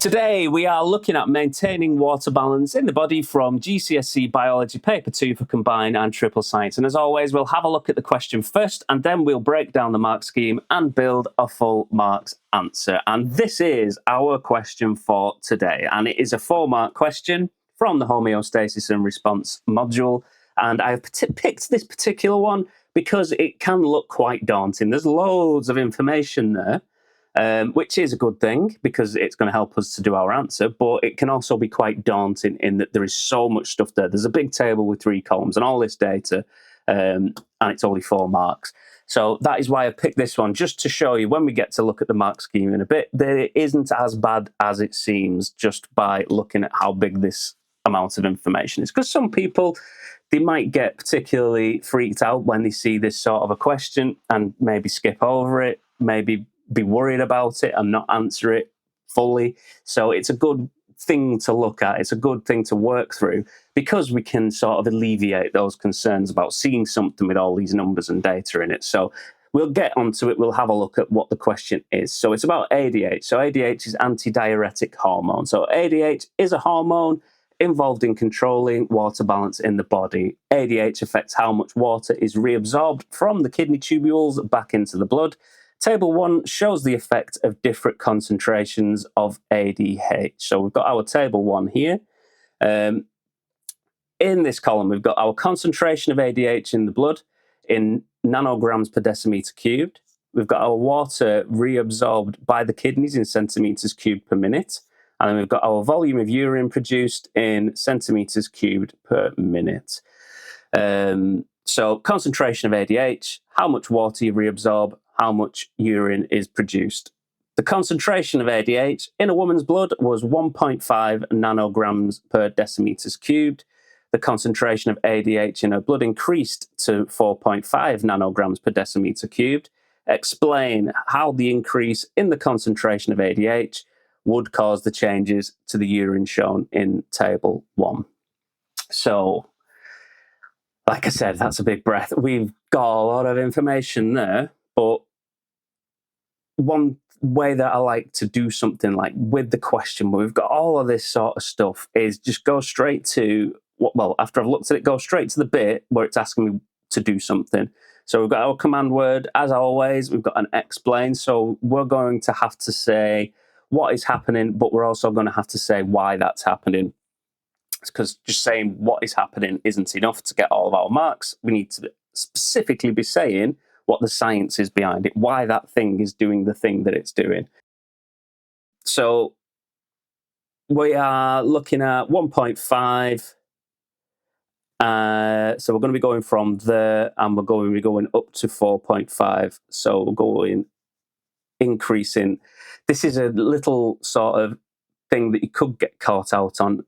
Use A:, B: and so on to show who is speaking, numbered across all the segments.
A: Today, we are looking at maintaining water balance in the body from GCSE Biology Paper 2 for Combined and Triple Science. And as always, we'll have a look at the question first, and then we'll break down the mark scheme and build a full marks answer. And this is our question for today. And it is a 4-mark question from the Homeostasis and Response module. And I've picked this particular one because it can look quite daunting. There's loads of information there. Which is a good thing because it's going to help us to do our answer, but it can also be quite daunting in that there is so much stuff there. There's a big table with 3 columns and all this data, and it's only 4 marks. So that is why I picked this one, just to show you when we get to look at the mark scheme in a bit, that it isn't as bad as it seems just by looking at how big this amount of information is. Because some people, they might get particularly freaked out when they see this sort of a question and maybe skip over it, maybe be worried about it and not answer it fully. So it's a good thing to look at. It's a good thing to work through because we can sort of alleviate those concerns about seeing something with all these numbers and data in it. So we'll get onto it. We'll have a look at what the question is. So it's about ADH. So ADH is antidiuretic hormone. So ADH is a hormone involved in controlling water balance in the body. ADH affects how much water is reabsorbed from the kidney tubules back into the blood. Table 1 shows the effect of different concentrations of ADH. So we've got our table 1 here. In this column, we've got our concentration of ADH in the blood in nanograms per decimeter cubed. We've got our water reabsorbed by the kidneys in centimeters cubed per minute. And then we've got our volume of urine produced in centimeters cubed per minute. So concentration of ADH, how much water you reabsorb, how much urine is produced. The concentration of ADH in a woman's blood was 1.5 nanograms per decimeters cubed. The concentration of ADH in her blood increased to 4.5 nanograms per decimeter cubed. Explain how the increase in the concentration of ADH would cause the changes to the urine shown in table 1. So, like I said, that's a big breath. We've got a lot of information there, but one way that I like to do something like with the question where we've got all of this sort of stuff is just go straight to, well, after I've looked at it, go straight to the bit where it's asking me to do something. So we've got our command word, as always, we've got an explain. So we're going to have to say what is happening, but we're also going to have to say why that's happening. Because just saying what is happening isn't enough to get all of our marks. We need to specifically be saying what the science is behind it, why that thing is doing the thing that it's doing. So we are looking at 1.5. So we're going to be going from there, and we're going to be going up to 4.5. So we're going increasing. This is a little sort of thing that you could get caught out on.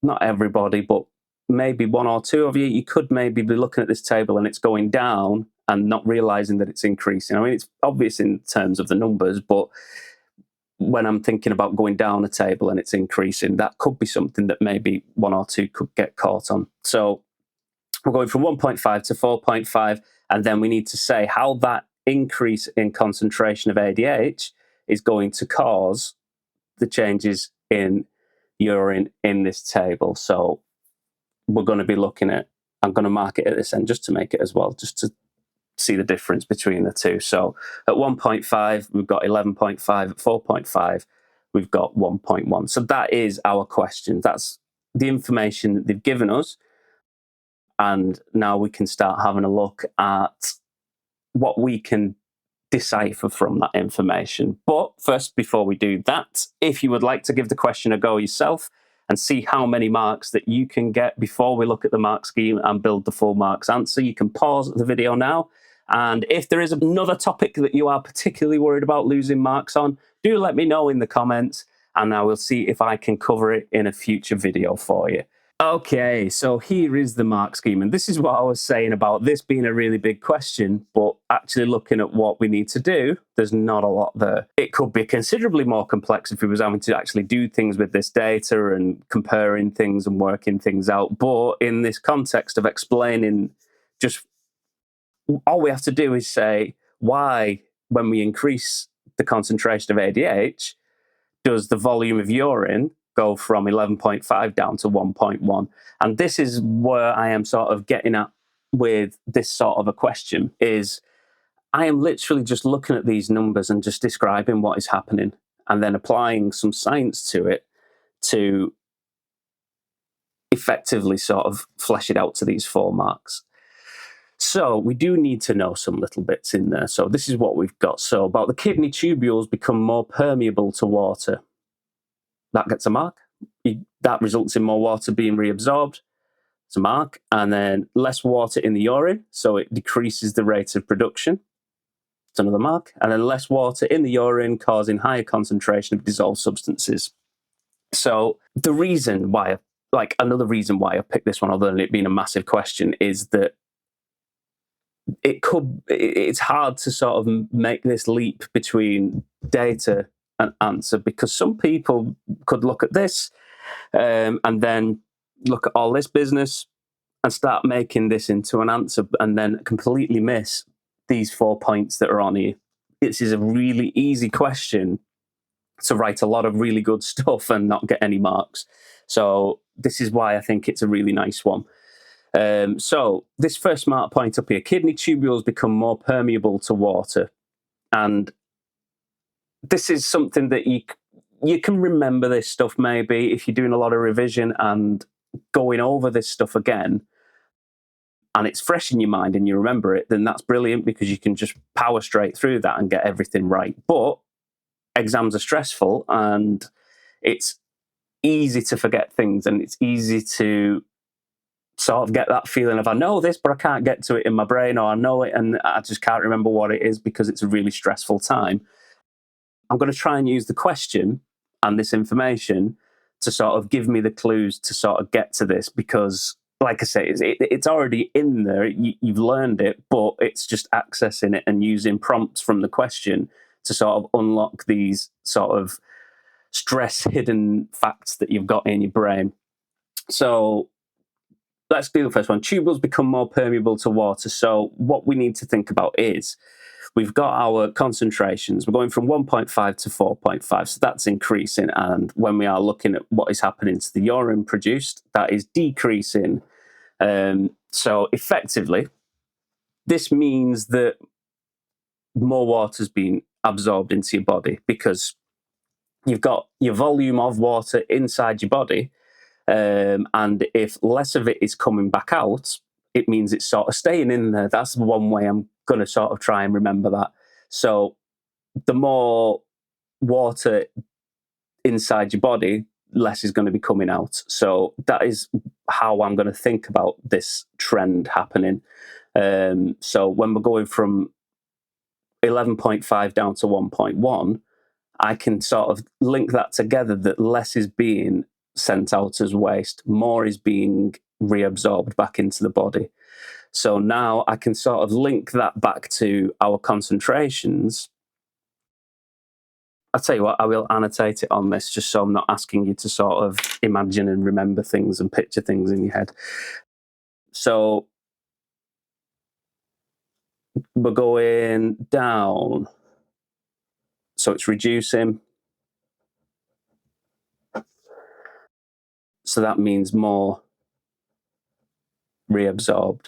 A: Not everybody, but maybe 1 or 2 of you, you could maybe be looking at this table and it's going down and not realizing that it's increasing. I mean, it's obvious in terms of the numbers, but when I'm thinking about going down a table and it's increasing, that could be something that maybe 1 or 2 could get caught on. So we're going from 1.5 to 4.5, and then we need to say how that increase in concentration of ADH is going to cause the changes in urine in this table. So we're going to be looking at, I'm going to mark it at this end just to make it as well, just to see the difference between the two. So at 1.5, we've got 11.5. At 4.5, we've got 1.1. So that is our question. That's the information that they've given us. And now we can start having a look at what we can decipher from that information. But first, before we do that, if you would like to give the question a go yourself and see how many marks that you can get before we look at the mark scheme and build the full marks answer, you can pause the video now. And if there is another topic that you are particularly worried about losing marks on, do let me know in the comments, and I will see if I can cover it in a future video for you. Okay, so here is the mark scheme, and this is what I was saying about this being a really big question, but actually looking at what we need to do, there's not a lot there. It could be considerably more complex if we was having to actually do things with this data and comparing things and working things out, but in this context of explaining, just all we have to do is say why, when we increase the concentration of ADH, does the volume of urine go from 11.5 down to 1.1? And this is where I am sort of getting at with this sort of a question, is I am literally just looking at these numbers and just describing what is happening and then applying some science to it to effectively sort of flesh it out to these 4 marks. So we do need to know some little bits in there. So this is what we've got. So about the kidney tubules become more permeable to water. That gets a mark. That results in more water being reabsorbed. It's a mark. And then less water in the urine, so it decreases the rate of production. It's another mark. And then less water in the urine causing higher concentration of dissolved substances. So the reason why, another reason why I picked this one, other than it being a massive question, is that it's hard to sort of make this leap between data and answer, because some people could look at this and then look at all this business and start making this into an answer and then completely miss these 4 points that are on here. This is a really easy question to write a lot of really good stuff and not get any marks. So this is why I think it's a really nice one. So this first mark point up here, kidney tubules become more permeable to water. And this is something that you can remember this stuff maybe if you're doing a lot of revision and going over this stuff again, and it's fresh in your mind and you remember it, then that's brilliant, because you can just power straight through that and get everything right. But exams are stressful and it's easy to forget things, and it's easy to sort of get that feeling of, I know this, but I can't get to it in my brain, or I know it and I just can't remember what it is because it's a really stressful time. I'm going to try and use the question and this information to sort of give me the clues to sort of get to this, because, like I say, it's already in there. You've learned it, but it's just accessing it and using prompts from the question to sort of unlock these sort of stress hidden facts that you've got in your brain. So let's do the first one. Tubules become more permeable to water. So what we need to think about is we've got our concentrations. We're going from 1.5 to 4.5. So that's increasing. And when we are looking at what is happening to the urine produced, that is decreasing. So effectively, this means that more water is being absorbed into your body, because you've got your volume of water inside your body. And if less of it is coming back out, it means it's sort of staying in there. That's one way I'm going to sort of try and remember that. So the more water inside your body, less is going to be coming out. So that is how I'm going to think about this trend happening. So when we're going from 11.5 down to 1.1, I can sort of link that together, that less is being sent out as waste, more is being reabsorbed back into the body. So now I can sort of link that back to our concentrations. I'll tell you what, I will annotate it on this just so I'm not asking you to sort of imagine and remember things and picture things in your head. So we're going down. So it's reducing. So that means more reabsorbed.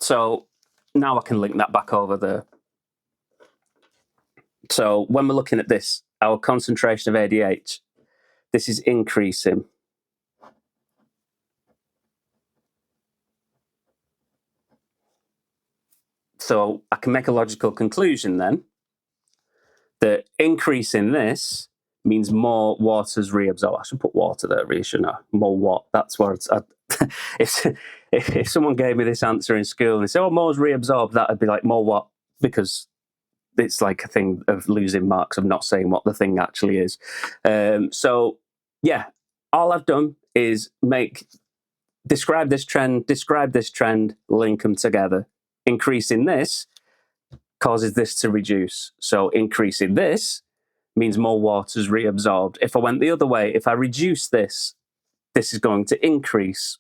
A: So now I can link that back over there. So when we're looking at this, our concentration of ADH, this is increasing. So I can make a logical conclusion then that increasing this means more water's reabsorbed. I should put water there, really, shouldn't I? More what? That's where it's. If someone gave me this answer in school and they said, "Oh, more's reabsorbed," that'd be like, more what? Because it's like a thing of losing marks of not saying what the thing actually is. So yeah, all I've done is describe this trend, link them together. Increasing this causes this to reduce. So increasing this means more water is reabsorbed. If I went the other way, if I reduce this, this is going to increase,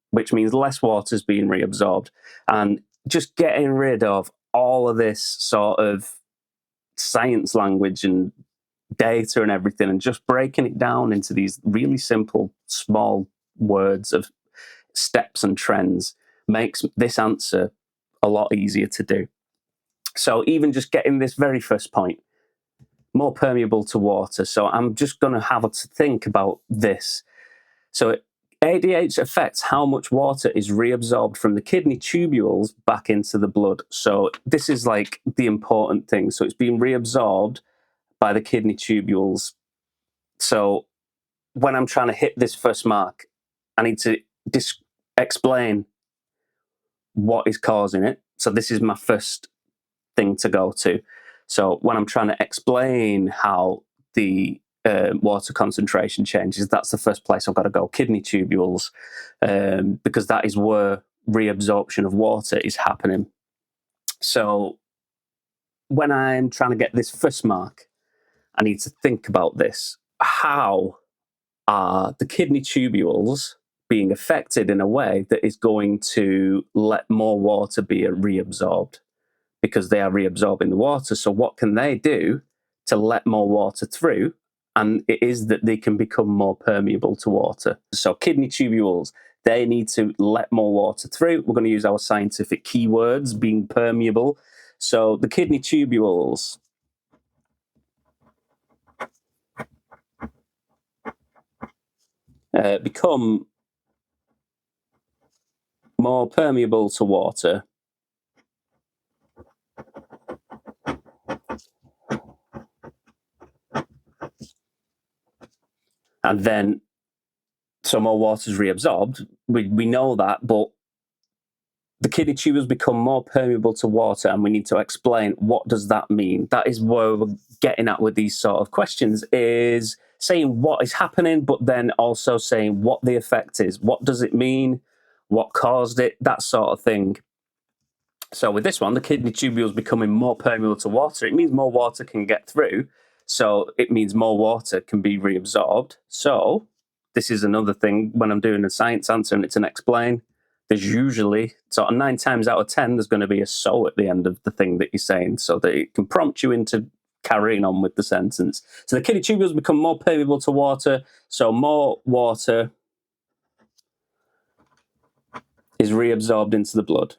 A: which means less water is being reabsorbed. And just getting rid of all of this sort of science language and data and everything, and just breaking it down into these really simple, small words of steps and trends makes this answer a lot easier to do. So even just getting this very first point, more permeable to water. So I'm just going to have to think about this. So ADH affects how much water is reabsorbed from the kidney tubules back into the blood. So this is like the important thing. So it's being reabsorbed by the kidney tubules. So when I'm trying to hit this first mark, I need to explain what is causing it. So this is my first thing to go to. So when I'm trying to explain how the water concentration changes, that's the first place I've got to go, kidney tubules, because that is where reabsorption of water is happening. So when I'm trying to get this first mark, I need to think about this. How are the kidney tubules being affected in a way that is going to let more water be reabsorbed? Because they are reabsorbing the water. So what can they do to let more water through? And it is that they can become more permeable to water. So kidney tubules, they need to let more water through. We're going to use our scientific keywords, being permeable. So the kidney tubules become more permeable to water and then so more water is reabsorbed. We know that, but the kidney tubules become more permeable to water, and we need to explain what does that mean. That is where we're getting at with these sort of questions, is saying what is happening, but then also saying what the effect is. What does it mean? What caused it? That sort of thing. So with this one, the kidney tubules becoming more permeable to water, it means more water can get through. So it means more water can be reabsorbed. So this is another thing when I'm doing a science answer and it's an explain, there's usually sort of 9 times out of 10, there's going to be a so at the end of the thing that you're saying so that it can prompt you into carrying on with the sentence. So the kidney tubules become more permeable to water. So more water is reabsorbed into the blood.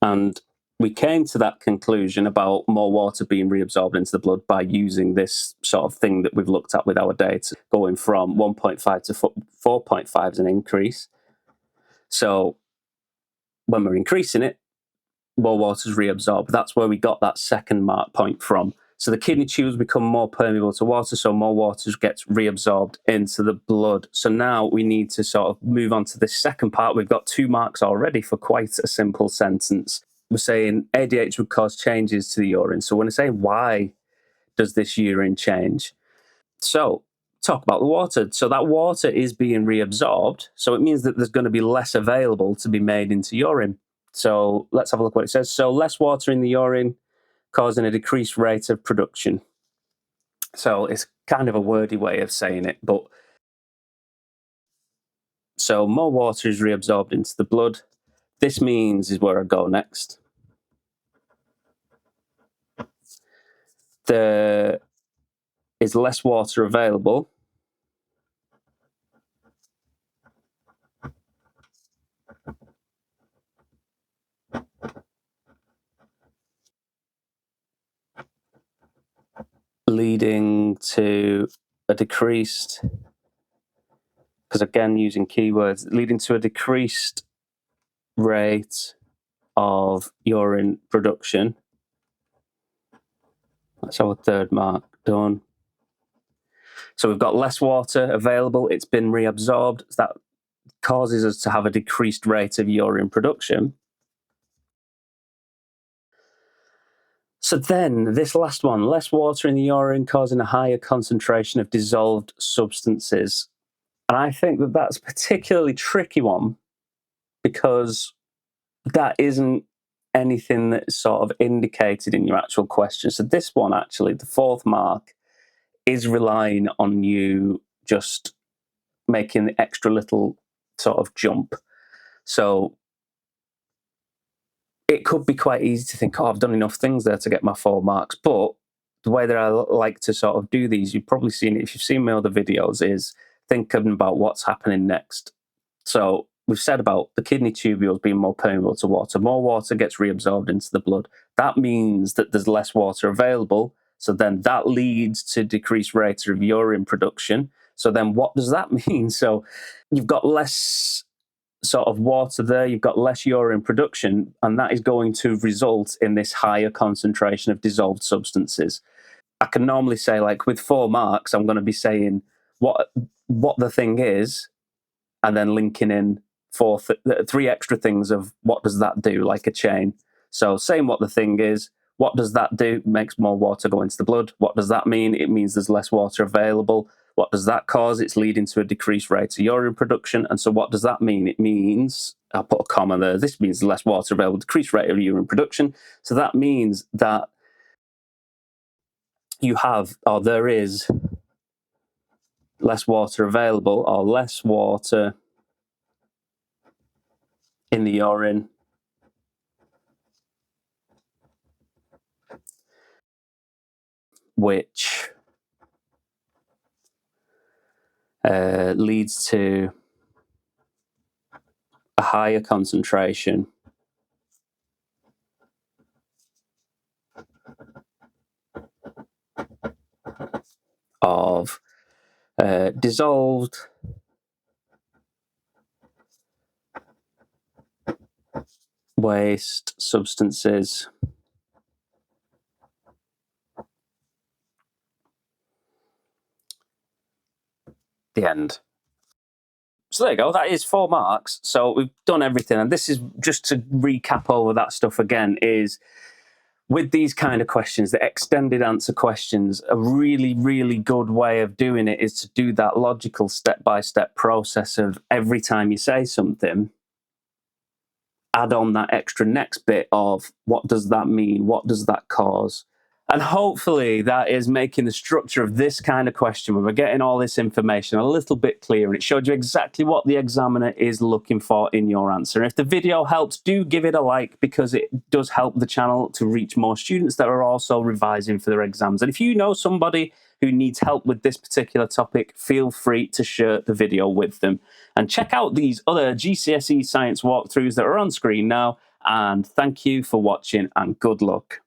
A: And we came to that conclusion about more water being reabsorbed into the blood by using this sort of thing that we've looked at with our data, going from 1.5 to 4.5 is an increase. So when we're increasing it, more water is reabsorbed. That's where we got that second mark point from. So the kidney tubules become more permeable to water, so more water gets reabsorbed into the blood. So now we need to sort of move on to this second part. We've got 2 marks already for quite a simple sentence. We're saying ADH would cause changes to the urine. So when I say why does this urine change? So talk about the water. So that water is being reabsorbed. So it means that there's going to be less available to be made into urine. So let's have a look what it says. So less water in the urine causing a decreased rate of production. So it's kind of a wordy way of saying it, but so more water is reabsorbed into the blood. This means is where I go next. There is less water available. Leading to a decreased, because again, using keywords, leading to a decreased rate of urine production. That's our 3rd mark done. So we've got less water available, it's been reabsorbed. That causes us to have a decreased rate of urine production. So then this last one, less water in the urine causing a higher concentration of dissolved substances. And I think that that's a particularly tricky one because that isn't anything that's sort of indicated in your actual question. So this one, actually, the 4th mark, is relying on you just making the extra little sort of jump. So it could be quite easy to think, oh, I've done enough things there to get my 4 marks. But the way that I like to sort of do these, you've probably seen it if you've seen my other videos, is thinking about what's happening next. So we've said about the kidney tubules being more permeable to water. More water gets reabsorbed into the blood. That means that there's less water available. So then that leads to decreased rates of urine production. So then what does that mean? So you've got less sort of water there, you've got less urine production, and that is going to result in this higher concentration of dissolved substances. I can normally say, like with 4 marks, I'm going to be saying what the thing is, and then linking in 3 extra things of what does that do, like a chain. So saying what the thing is, what does that do? Makes more water go into the blood. What does that mean? It means there's less water available. What does that cause? It's leading to a decreased rate of urine production. And so what does that mean? It means, I'll put a comma there, this means less water available, decreased rate of urine production. So that means that you have, or there is, less water available, or less water in the urine which leads to a higher concentration of dissolved waste substances the end. So there you go, that is 4 marks. So we've done everything. And this is just to recap over that stuff again, is with these kind of questions, the extended answer questions, a really, really good way of doing it is to do that logical step-by-step process of every time you say something, add on that extra next bit of what does that mean? What does that cause? And hopefully that is making the structure of this kind of question, where we're getting all this information a little bit clearer, and it showed you exactly what the examiner is looking for in your answer. And if the video helps, do give it a like, because it does help the channel to reach more students that are also revising for their exams. And if you know somebody who needs help with this particular topic, feel free to share the video with them. And check out these other GCSE science walkthroughs that are on screen now. And thank you for watching, and good luck.